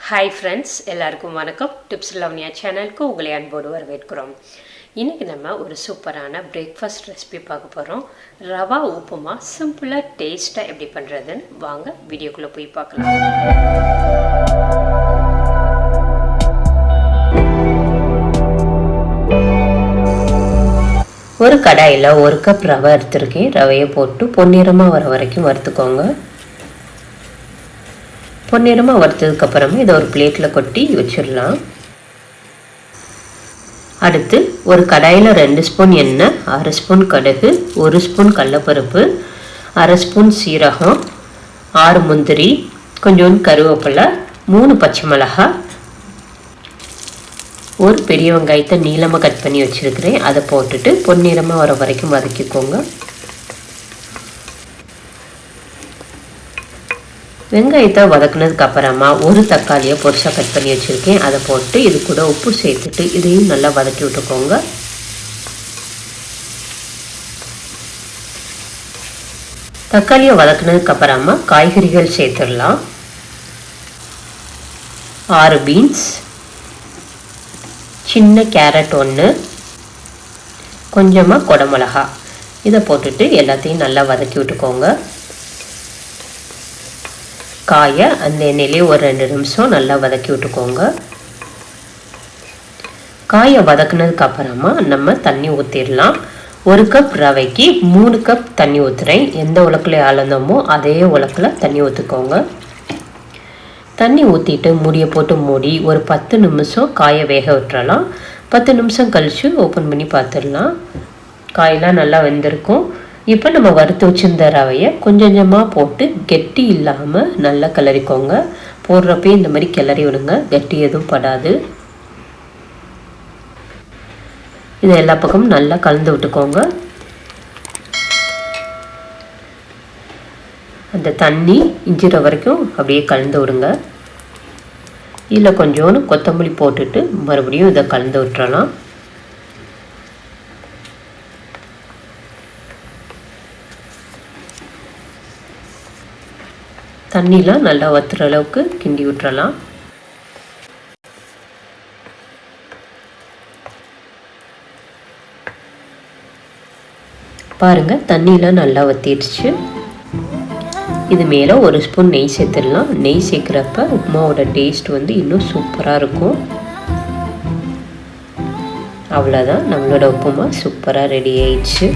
Hi friends, எல்லாருக்கும் வணக்கம். Tips லவ்னியா சேனலுக்கு உங்களை அன்போடு வரவேற்கிறோம். இன்னைக்கு நம்ம ஒரு சூப்பரான பிரேக்ஃபாஸ்ட் ரெசிபி பார்க்க போறோம். ரவா உப்புமா சிம்பிளா டேஸ்டா எப்படி பண்றதுன்னு வாங்க வீடியோக்குள்ள போய் பார்க்கலாம். ஒரு கடாயில 1 கப் ரவை எடுத்துருக்கேன். ரவையை போட்டு பொன்னிறமா வர வரைக்கும் வறுத்துக்கோங்க. பொன்னிறமாக வறுத்ததுக்கு அப்புறமா இதை ஒரு பிளேட்டில் கொட்டி வச்சிடலாம். அடுத்து ஒரு கடாயில் 2 ஸ்பூன் எண்ணெய், 1/2 ஸ்பூன் கடுகு, 1 ஸ்பூன் கடலைப்பருப்பு, 1/2 ஸ்பூன் சீரகம், 6 முந்திரி, கொஞ்சோண்டு கருவேப்பிலை, 3 பச்சை மிளகாய், ஒரு பெரிய வெங்காயத்தை நீளமாக கட் பண்ணி வச்சுருக்கிறேன். அதை போட்டுட்டு பொன்னிறமாக வர வரைக்கும் வதக்கிக்கோங்க. வெங்காயத்தை வதக்குனதுக்கு அப்புறமா ஒரு தக்காளியை பொரிசா கட் பண்ணி வச்சுருக்கேன். அதை போட்டு இது கூட உப்பு சேர்த்துட்டு இதையும் நல்லா வதக்கி விட்டுக்கோங்க. தக்காளியை வதக்குனதுக்கு அப்புறமா காய்கறிகள் சேர்த்துடலாம். 6 பீன்ஸ், சின்ன கேரட் 1, கொஞ்சமாக குடமிளகா, இதை போட்டுட்டு எல்லாத்தையும் நல்லா வதக்கி விட்டுக்கோங்க. காயை அந்த எண்ணெயிலே ஒரு 2 நிமிஷம் நல்லா வதக்கி விட்டுக்கோங்க. காயை வதக்குனதுக்கு அப்புறமா நம்ம தண்ணி ஊற்றிடலாம். 1 கப் ரவைக்கு 3 கப் தண்ணி ஊற்றுறேன். எந்த உலக்கில் அளந்தோமோ அதே உலக்கில் தண்ணி ஊற்றிக்கோங்க. தண்ணி ஊற்றிட்டு மூடியை போட்டு மூடி ஒரு 10 நிமிஷம் காயை வேக விட்டுறலாம். 10 நிமிஷம் கழித்து ஓப்பன் பண்ணி பார்த்துடலாம். காயெல்லாம் நல்லா வெந்திருக்கும். இப்போ நம்ம வறுத்து வச்சிருந்த ரவையை கொஞ்சம் கொஞ்சமாக போட்டு கெட்டி இல்லாமல் நல்லா கிளறிக்கோங்க. போடுறப்பே இந்த மாதிரி கிளறி விடுங்க, கெட்டி எதுவும் படாது. இதை எல்லா பக்கமும் நல்லா கலந்து விட்டுக்கோங்க. அந்த தண்ணி இஞ்சிற வரைக்கும் அப்படியே கலந்து விடுங்க. இதில் கொஞ்சோண்டு கொத்தமல்லி போட்டுட்டு மறுபடியும் இதை கலந்து விட்டுறலாம். தண்ணிலாம் நல்லா வத்துற அளவுக்கு கிண்டி விட்டுறலாம். பாருங்கள், தண்ணிலாம் நல்லா வத்திடுச்சு. இது மேலே 1 ஸ்பூன் நெய் சேர்த்துடலாம். நெய் சேர்க்குறப்ப உப்புமாவோட டேஸ்ட் இன்னும் சூப்பராக இருக்கும். அவ்வளோதான், நம்மளோட உப்புமா சூப்பராக ரெடி ஆயிடுச்சு.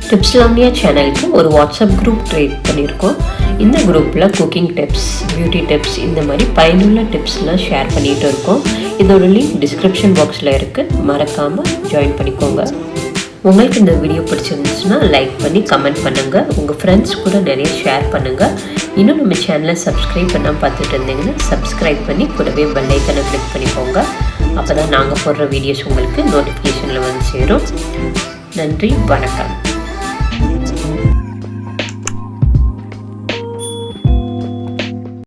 டிப்ஸ் லவ்னியா சேனலுக்கு ஒரு வாட்ஸ்அப் குரூப் க்ரியேட் பண்ணியிருக்கோம். இந்த குரூப்பில் குக்கிங் டிப்ஸ், பியூட்டி டிப்ஸ், இந்த மாதிரி பயனுள்ள டிப்ஸ்லாம் ஷேர் பண்ணிகிட்டு இருக்கோம். இதோட லிங்க் டிஸ்கிரிப்ஷன் பாக்ஸில் இருக்குது, மறக்காமல் ஜாயின் பண்ணிக்கோங்க. உங்களுக்கு இந்த வீடியோ பிடிச்சிருந்துச்சுன்னா லைக் பண்ணி கமெண்ட் பண்ணுங்கள். உங்கள் ஃப்ரெண்ட்ஸ் கூட நிறைய ஷேர் பண்ணுங்கள். இன்னும் நம்ம சேனலை சப்ஸ்கிரைப் பண்ணாமல் பார்த்துட்டு இருந்தீங்கன்னா சப்ஸ்கிரைப் பண்ணி கூடவே பெல் ஐக்கனை கிளிக் பண்ணிக்கோங்க. அப்போ தான் நாங்கள் போடுற வீடியோஸ் உங்களுக்கு நோட்டிஃபிகேஷனில் வந்து சேரும். நன்றி, வணக்கம்.